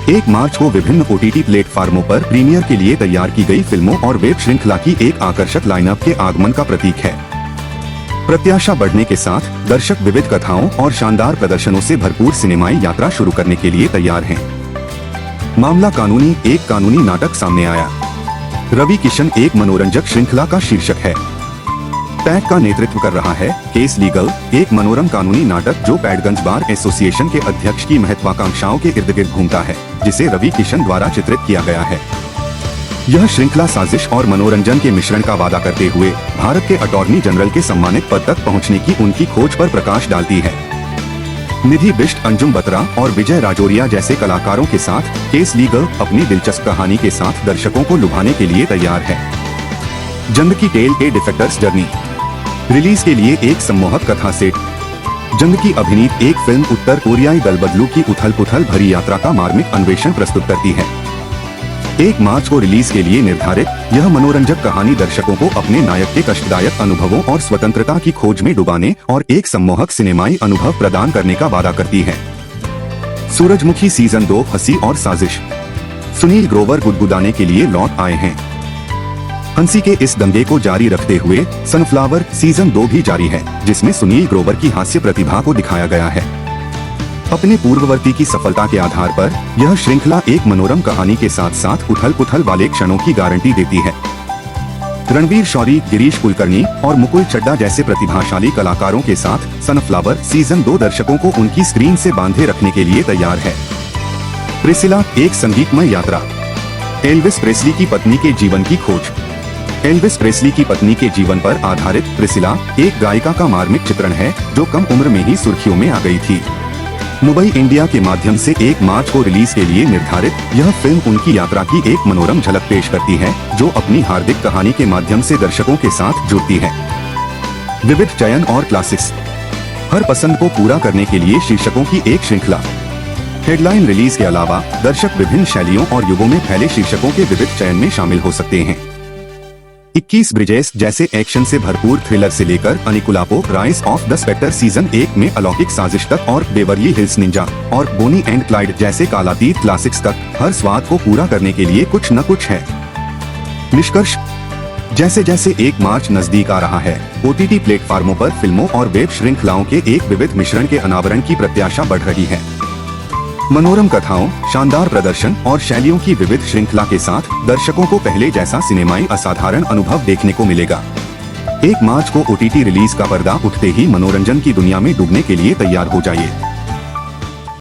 1 मार्च को विभिन्न OTT प्लेटफार्मों पर प्रीमियर के लिए तैयार की गई फिल्मों और वेब श्रृंखला की एक आकर्षक लाइनअप के आगमन का प्रतीक है। प्रत्याशा बढ़ने के साथ दर्शक विविध कथाओं और शानदार प्रदर्शनों से भरपूर सिनेमाई यात्रा शुरू करने के लिए तैयार हैं। मामला कानूनी, एक कानूनी नाटक सामने आया। रवि किशन एक मनोरंजक श्रृंखला का शीर्षक है। पैट का नेतृत्व कर रहा है केस लीगल, एक मनोरम कानूनी नाटक जो पैटगंज बार एसोसिएशन के अध्यक्ष की महत्वाकांक्षाओं के इर्द गिर्द घूमता है, जिसे रवि किशन द्वारा चित्रित किया गया है। यह श्रृंखला साजिश और मनोरंजन के मिश्रण का वादा करते हुए भारत के अटॉर्नी जनरल के सम्मानित पद तक पहुंचने की उनकी खोज पर प्रकाश डालती है। निधि बिष्ट, अंजुम बत्रा और विजय राजौरिया जैसे कलाकारों के साथ केस लीगल अपनी दिलचस्प कहानी के साथ दर्शकों को लुभाने के लिए तैयार है। जंग की टेल, ए डिफेक्टर्स जर्नी रिलीज के लिए एक सम्मोहक कथा सेट। जंग की अभिनीत एक फिल्म उत्तर कोरियाई दलबदलू की उथल-पुथल भरी यात्रा का मार्मिक अन्वेषण प्रस्तुत करती है। 1 मार्च को रिलीज के लिए निर्धारित यह मनोरंजक कहानी दर्शकों को अपने नायक के कष्टदायक अनुभवों और स्वतंत्रता की खोज में डुबाने और एक सम्मोहक सिनेमाई अनुभव प्रदान करने का वादा करती है। सूरजमुखी सीजन 2, हंसी और साजिश। सुनील ग्रोवर गुदगुदाने के लिए लौट आए हैं। हंसी के इस दंगे को जारी रखते हुए सनफ्लावर सीजन 2 भी जारी है, जिसमें सुनील ग्रोवर की हास्य प्रतिभा को दिखाया गया है। अपने पूर्ववर्ती की सफलता के आधार पर यह श्रृंखला एक मनोरम कहानी के साथ साथ उथल-पुथल वाले क्षणों की गारंटी देती है। रणवीर शौरी, गिरीश कुलकर्णी और मुकुल चड्ढा जैसे प्रतिभाशाली कलाकारों के साथ सनफ्लावर सीजन 2 दर्शकों को उनकी स्क्रीन से बांधे रखने के लिए तैयार है। प्रिसिला, एक संगीतमय यात्रा। एल्विस प्रेस्ली की पत्नी के जीवन की खोज। एल्विस प्रेस्ली की पत्नी के जीवन पर आधारित प्रिसिला एक गायिका का मार्मिक चित्रण है जो कम उम्र में ही सुर्खियों में आ गई थी। मुंबई इंडिया के माध्यम से 1 मार्च को रिलीज के लिए निर्धारित यह फिल्म उनकी यात्रा की एक मनोरम झलक पेश करती है, जो अपनी हार्दिक कहानी के माध्यम से दर्शकों के साथ जुड़ती है। विविध चयन और क्लासिक्स, हर पसंद को पूरा करने के लिए शीर्षकों की एक श्रृंखला। हेडलाइन रिलीज के अलावा दर्शक विभिन्न शैलियों और युगों में फैले शीर्षकों के विविध चयन में शामिल हो सकते हैं। 21 ब्रिजेस जैसे एक्शन से भरपूर थ्रिलर से लेकर Anikulapo, rise of the Spectre season 1 में अलौकिक साजिश तक और बेवरली हिल्स निंजा और बोनी एंड क्लाइड जैसे कालातीत क्लासिक्स तक, हर स्वाद को पूरा करने के लिए कुछ न कुछ है। निष्कर्ष, जैसे जैसे 1 मार्च नजदीक आ रहा है, OTT प्लेटफार्मों पर फिल्मों और वेब श्रृंखलाओं के एक विविध मिश्रण के अनावरण की प्रत्याशा बढ़ रही है। मनोरम कथाओं, शानदार प्रदर्शन और शैलियों की विविध श्रृंखला के साथ दर्शकों को पहले जैसा सिनेमाई असाधारण अनुभव देखने को मिलेगा। 1 मार्च को OTT रिलीज का पर्दा उठते ही मनोरंजन की दुनिया में डूबने के लिए तैयार हो जाइए।